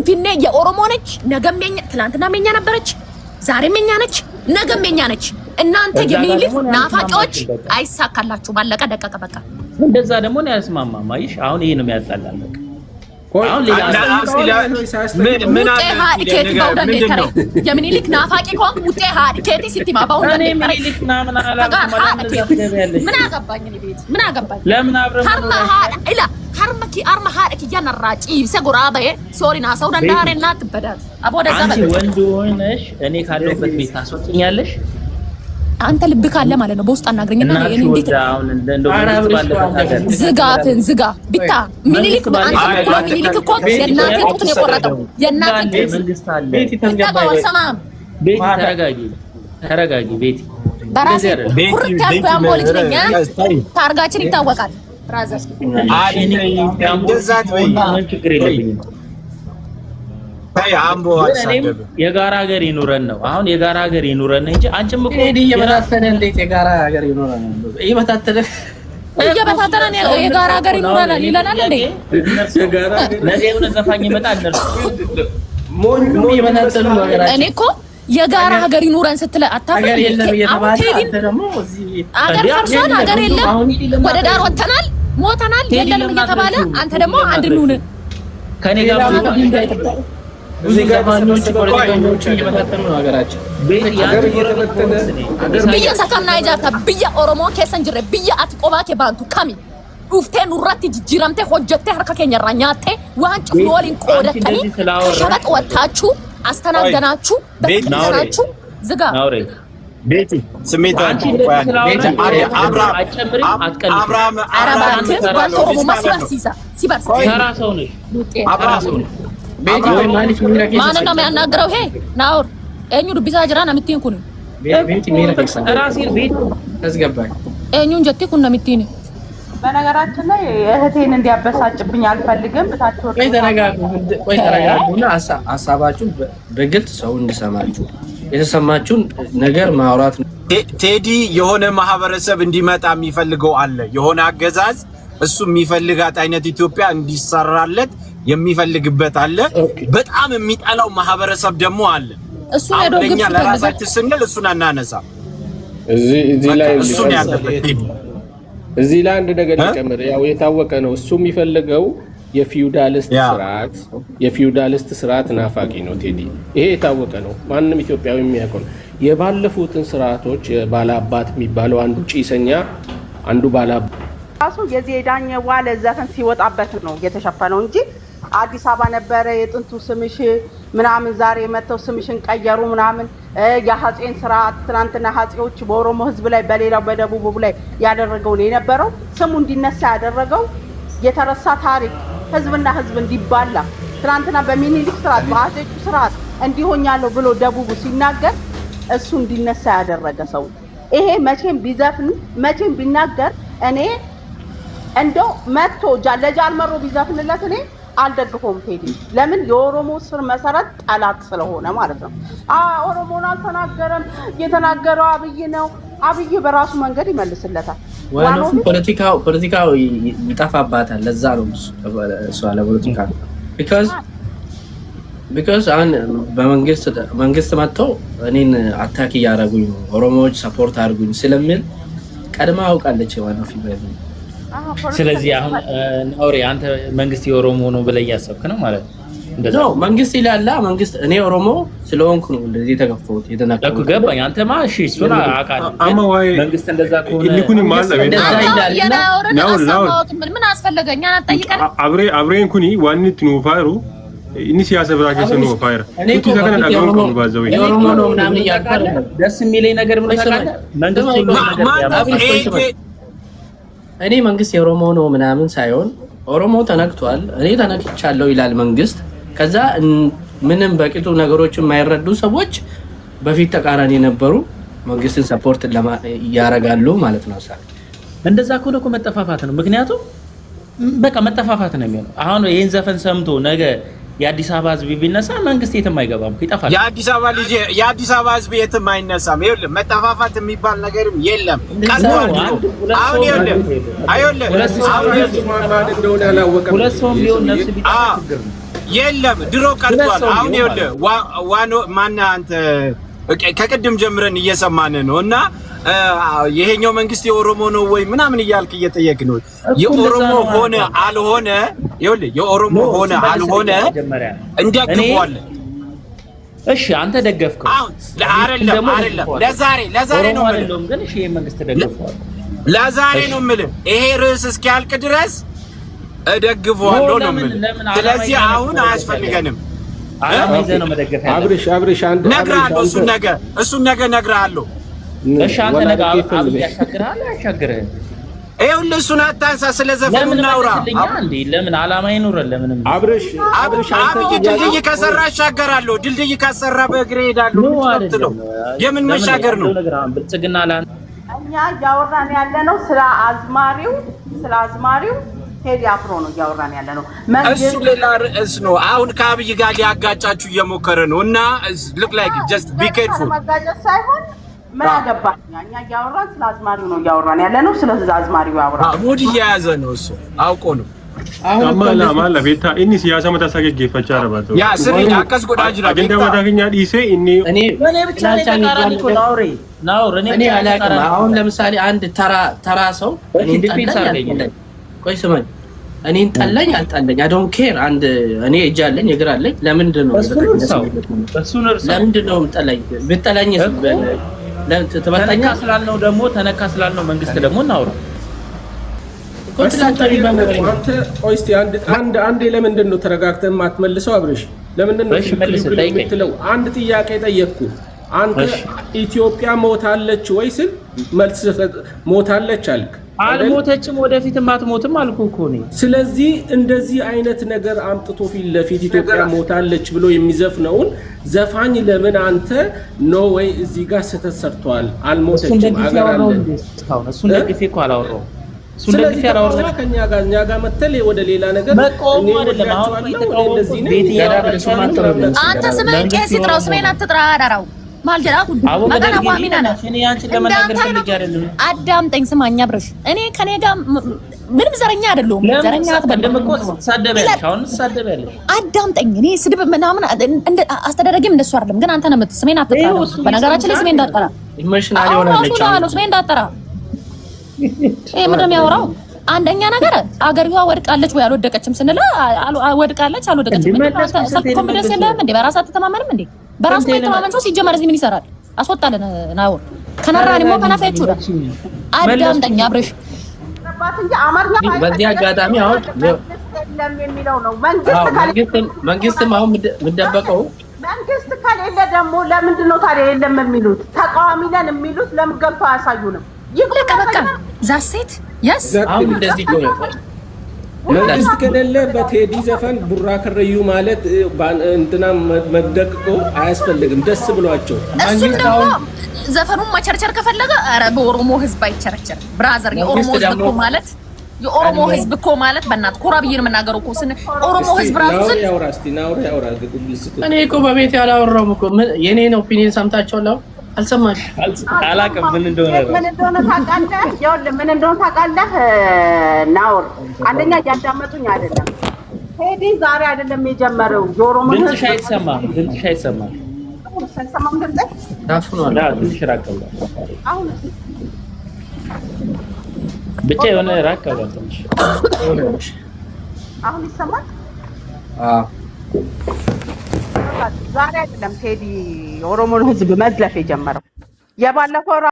ፊንፊኔ የኦሮሞ ነች ነገም የኛ ትላንትና የኛ ነበረች ዛሬም የኛ ነች ነገም የኛ ነች እናንተ የሚኒሊክ ናፋቂዎች አይሳካላችሁ ባለቀ ደቀቀ በቃ እንደዛ ደግሞ ነው ያስማማ ማይሽ አሁን ይሄ ነው የሚያጣላል አሁን ሌላ ምን አለ የሚኒሊክ ናፋቂ ኮንክ ሙጤ ሃዲኬቲ ሲቲማ ባውንደ የሚኒሊክ ናምን አላውቅም ምን አገባኝ እኔ ቤት ምን አገባኝ ለምን አብረን ሀርማ ኢላ ሀርማኪ አርማ ሃዲኪ ያነራጪ ሰጉራበ ሶሪና ሰው ደንዳሬና ትበዳት አቦደዛ አንቺ ወንድ ሆነሽ እኔ ካለሁበት ቤት ታስወጪኛለሽ አንተ ልብ ካለ ማለት ነው በውስጥ አናግረኝና እኔ እንዴት ዝጋትን ዝጋ ቢታ ሚኒሊክ አንተ ሚኒሊክ እኮ የናቴ ጡት ነው የቆረጠው የናቴ መንግስት አለ ቤት ተንገባይ ቤት ተረጋጊ ቤት በራሴ ኩርት ያልኩ ያምቦ ልጅ ነኝ ታርጋችን ይታወቃል ብራዘር እንደዛት ወይ ችግር የለብኝም አምቦ አሳደብ የጋራ ሀገር ይኑረን ነው አሁን የጋራ ሀገር ይኑረን እንጂ አንቺም እኮ እየበታተነ እንዴት የጋራ ሀገር ይኑረን እየበታተነ የጋራ ሀገር ይኑረን ይለናል እንዴ የጋራ ለዚህ ነው ዘፋኝ ይመጣል እነሱ ሞኙ እየበታተኑ ሀገራችን እኔ እኮ የጋራ ሀገር ይኑረን ስትለ አታፈር የለም እየተባለ አንተ ደግሞ ሀገር ፈርሷን ሀገር የለም ወደ ዳር ወጥተናል ሞተናል የለንም እየተባለ አንተ ደግሞ አንድ እንሁን ከኔ ጋር ብዙ ዘፋኞች ፖለቲከኞች እየበታተኑ ነው ሀገራችን ሀገር እየተበተነ ብያ ሰከምና ይጃታ ብያ ኦሮሞ ከሰን ጅሬ ብያ አትቆባኬ ባንቱ ካሚ ኡፍቴን ኡራቲ ጅጅራምቴ ሆጀቴ ሀርካ ከኛራኛቴ ዋንጭ ፍሎሊን ቆደተኒ ከሸበጥ ወጣችሁ አስተናገናችሁ በትናችሁ ዝጋ ቤቲ ስሜት አንቺ አብራም ኦሮሞ ማስባሲዛ ሲባስ ተራ ሰው ነሽ አብራም ቤቲ ወይ ማለት ማን ነው የሚያናግረው ይሄ ናውር እኙ ዱቢሳ ጅራና ምትይን ኩኒ ቤቲ ሚራክስ ራሴን ቤት አስገባኝ እኙን ጀቲ ኩና ምትይን በነገራችን ላይ እህቴን እንዲያበሳጭብኝ አልፈልግም ብታችሁ ቆይ ተረጋጉና ሐሳባችሁን በግልጽ ሰው እንዲሰማችሁ የተሰማችሁን ነገር ማውራት ነው ቴዲ የሆነ ማህበረሰብ እንዲመጣ የሚፈልገው አለ የሆነ አገዛዝ እሱ የሚፈልጋት አይነት ኢትዮጵያ እንዲሰራለት የሚፈልግበት አለ በጣም የሚጠላው ማህበረሰብ ደግሞ አለ እሱ ነው ለኛ ለራሳችን ስንል እሱን አናነሳ እዚህ ላይ አንድ ነገር ልጨምር ያው የታወቀ ነው እሱ የሚፈልገው የፊውዳሊስት ስርዓት ናፋቂ ነው ቴዲ ይሄ የታወቀ ነው ማንንም ኢትዮጵያዊ የሚያውቀው የባለፉትን ስርዓቶች ባላባት የሚባለው አንዱ ጪሰኛ አንዱ ባላባት ራሱ የዜዳኝ ዋለ ዘፈን ሲወጣበት ነው የተሸፈነው እንጂ አዲስ አበባ ነበረ የጥንቱ ስምሽ ምናምን ዛሬ መተው ስምሽን ቀየሩ ምናምን የሐጼን ስርዓት ትናንትና ሐጼዎች በኦሮሞ ህዝብ ላይ በሌላው በደቡብ ላይ ያደረገው ነው የነበረው ስሙ እንዲነሳ ያደረገው የተረሳ ታሪክ ህዝብና ህዝብ እንዲባላ ትናንትና በሚኒሊክ ስርዓት በሐጼቱ ስርዓት እንዲሆኛለሁ ብሎ ደቡቡ ሲናገር እሱ እንዲነሳ ያደረገ ሰው ይሄ መቼም ቢዘፍን መቼም ቢናገር እኔ እንደው መጥቶ ለጃልመሮ ቢዘፍንለት እኔ አልደግፎም ቴዲ ለምን የኦሮሞ ስር መሰረት ጠላት ስለሆነ ማለት ነው ኦሮሞን አልተናገረም የተናገረው አብይ ነው አብይ በራሱ መንገድ ይመልስለታል ዋናው ፖለቲካው ይጣፋባታል ለዛ ነው እሱ አለ ፖለቲካ because አሁን በመንግስት መጥተው እኔን አታክ ያደረጉኝ ነው ኦሮሞዎች ሰፖርት አድርጉኝ ስለሚል ቀድማ አውቃለች ዋናው ፊልም ስለዚህ አሁን ኖሬ አንተ መንግስት የኦሮሞ ነው ብለህ ያሰብክ ነው ማለት ነው መንግስት ይላል መንግስት እኔ ኦሮሞ ስለሆንኩ ነው እንደዚህ ተከፈውት የተናቀቁ እኮ ገባኝ አንተማ እሺ እሱና አውቃለሁ መንግስት እንደዛ ከሆነ ይልኩኝ ማለት ነው ምን አስፈልገኛ አጠይቀን አብሬን ኩኒ ዋንት ነው ፋይሩ ኢኒ ሲያሰ ብራከሰ ነው ፋይር እቱ ተከነ ዳግም ነው ባዘው የኦሮሞ ነው ምናምን እያልኩ ደስ የሚለኝ ነገር ምን ታውቃለህ መንግስት ሁሉ ነገር እኔ መንግስት የኦሮሞ ነው ምናምን ሳይሆን ኦሮሞ ተነክቷል እኔ ተነክቻለሁ ይላል መንግስት ከዛ ምንም በቂቱ ነገሮችን የማይረዱ ሰዎች በፊት ተቃራኒ የነበሩ መንግስትን ሰፖርት ያረጋሉ ማለት ነው እንደዛ ከሆነ መጠፋፋት ነው ምክንያቱም በቃ መጠፋፋት ነው የሚሆነው አሁን ይሄን ዘፈን ሰምቶ ነገ የአዲስ አበባ ህዝብ ቢነሳ መንግስት የትም አይገባም ይጠፋል የአዲስ አበባ ህዝብ የትም አይነሳም ይኸውልህ መጠፋፋት የሚባል ነገርም የለም ቀጥቷል አሁን ይኸውልህ ሁለት ሰው ቢሆን ነፍስ ቢጠፋ ችግር ነው የለም ድሮ ቀርቷል። አሁን ይኸውልህ ዋኖ ማና አንተ ከቅድም ጀምረን እየሰማን ነውና ይሄኛው መንግስት የኦሮሞ ነው ወይ ምናምን እያልክ እየጠየቅ ነው። የኦሮሞ ሆነ አልሆነ ይኸውልህ የኦሮሞ ሆነ አልሆነ እንደግፈዋለን። እሺ አንተ ደገፍከው። አሁን አይደለም ለዛሬ ነው ማለት ግን እሺ መንግስት ደገፈዋል። ለዛሬ ነው ማለት ይሄ ርዕስ እስኪያልቅ ድረስ እደግፈዋለሁ ነው ማለት። ስለዚህ አሁን አያስፈልገንም። አላማይዘ ነው መደገፍ ያለው። አብርሽ አንድ ነግራለሁ። እሱን ነገ ነግራለሁ። እሺ አንተ ነገ አብርሽ ያሻግርሃል አያሻግርህም? ይኸውልህ እሱን አታንሳ። ስለ ዘፈኑ እናውራ እንዴ። ለምን አላማ ይኖረን? ለምንም አብርሽ አብይ ድልድይ ከሰራ አሻገራለሁ። ድልድይ ካሰራ በእግሬ ሄዳለሁ። ምትለው የምን መሻገር ነው? ብልጽግና ላንተ እኛ እያወራን ያለነው ስለ አዝማሪው ቴዲ አፍሮ ነው እያወራን ያለነው። እሱ ሌላ ርዕስ ነው። አሁን ከአብይ ጋር ሊያጋጫችሁ እየሞከረ ነው እና look like just be careful ማጋጨት ሳይሆን ምን አገባኝ። እኛ እያወራን ስለ አዝማሪው ነው እያወራን ያለነው። ስለ አዝማሪው ያወራን ሙድ እየያዘ ነው እሱ አውቆ ነው። ማላ ቤታ እኒ ሲያሳ መታሳገግ ፈቻ ረባቶ ያ ስሪ አቀስ ጎዳጅ ነው አገንዳ ማታገኛ ዲሴ እኒ እኔ ብቻ ተቃራኒ እኮ እኔ አላውቅም። አሁን ለምሳሌ አንድ ተራ ሰው ቆይ ስማኝ፣ እኔን ጠላኝ አልጠላኝ አይ ዶንት ኬር። አንድ እኔ እጅ አለኝ እግር አለኝ። ለምንድን ነው ጠላኝ? ብጠላኝ ተነካ ስላልነው ደግሞ ተነካ ስላልነው መንግስት ደግሞ እናውራ። ቆይ እስኪ አንዴ ለምንድን ነው ተረጋግተን የማትመልሰው? አብርሽ ለምንድን ነው የምትለው? አንድ ጥያቄ ጠየቅኩ። አንተ ኢትዮጵያ ሞታለች ወይ ስል መልስ ሞታለች አልክ። አልሞተችም ወደፊትም አትሞትም አልኩ እኮ እኔ። ስለዚህ እንደዚህ አይነት ነገር አምጥቶ ፊት ለፊት ኢትዮጵያ ሞታለች ብሎ የሚዘፍነውን ዘፋኝ ለምን አንተ ኖ ወይ እዚህ ጋር ስህተት ሰርቷል አልሞተችም አገር አለ እሱን ደግፌ እኮ አላወራሁም። እሱን ደግፌ አላወራሁም። ከኛ ጋር መተል ወደ ሌላ ነገር መቆሙ አይደለም። አሁን እንደዚህ ነው አንተ ስምህን ቄስ ይጥራው ስሜን አትጥራ አዳራው ማልጀራኩ ማጋና ዋሚና ነው። እኔ ያንቺን ለመናገር ፈልጌ አይደለም። አዳምጠኝ ስማኛ ብረሽ እኔ ከኔ ጋር ምንም ዘረኛ አይደለሁም። ዘረኛ አትበልም። ሳደበልሽ አሁን ሳደበልሽ አዳምጠኝ። እኔ ስድብ ምናምን እንደ አስተዳደግም እንደሱ አይደለም። ግን አንተ ነው ስሜን አትጥራ። በነገራችን ላይ ስሜን እንዳትጠራ ኢሞሽናል ይሆናለች። አሁን ስሜን እንዳትጠራ። ምንድነው ያወራው? አንደኛ ነገር አገሪቷ ወድቃለች ወይ አልወደቀችም ስንል ወድቃለች አልወደቀችም ኮንፊደንስ የለህም እንዴ? በራስህ አትተማመንም እንዴ? በራሱ ተማመን ሰው ሲጀመር እዚህ ምን ይሰራል? አስወጣለን ናው ከነራኒ ሞ ከናፈቹ ዳ አዳምጠኝ አብረሽ በዚህ አጋጣሚ አሁን የሚለው ነው መንግስትም አሁን የምደበቀው መንግስት ከሌለ ደግሞ ለምንድን ነው ታዲያ የለም የሚሉት? ተቃዋሚ ነን የሚሉት ለምን ገብቶ አያሳዩንም? ይብለቀ በቃ ዛሴት ያስ አሁን እንደዚህ ነው። መንግስት ከሌለ በቴዲ ዘፈን ቡራ ከረዩ ማለት እንትና መደቅቆ አያስፈልግም። ደስ ብሏቸው እሱም ደግሞ ዘፈኑን መቸርቸር ከፈለገ ኧረ በኦሮሞ ህዝብ አይቸረቸር ብራዘር። የኦሮሞ ህዝብ እኮ ማለት በእናትህ ኮራ ብዬ ነው የምናገረው እኮ ስን ኦሮሞ ህዝብ ራሱ ስን ያውራ እኔ እኮ በቤት ያላወራሁም እኮ የኔን ኦፒኒየን ሰምታችኋል። አልሰማሽ አላውቅም ምን እንደሆነ ታውቃለህ? ይኸውልህ ምን እንደሆነ ታውቃለህ? ናውር አንደኛ እያዳመጡኝ አይደለም። ቴዲ ዛሬ አይደለም የጀመረው። የኦሮሞ ድምፅሽ አይሰማም። ሰማም ድምፅሽ ታፍኗል። ትንሽ ራቅ ብሏል። አሁን ብቻ የሆነ ራቅ ብሏል ትንሽ። አሁን ይሰማል? አዎ ዛሬ አይደለም ቴዲ የኦሮሞን ህዝብ መዝለፍ የጀመረው የባለፈው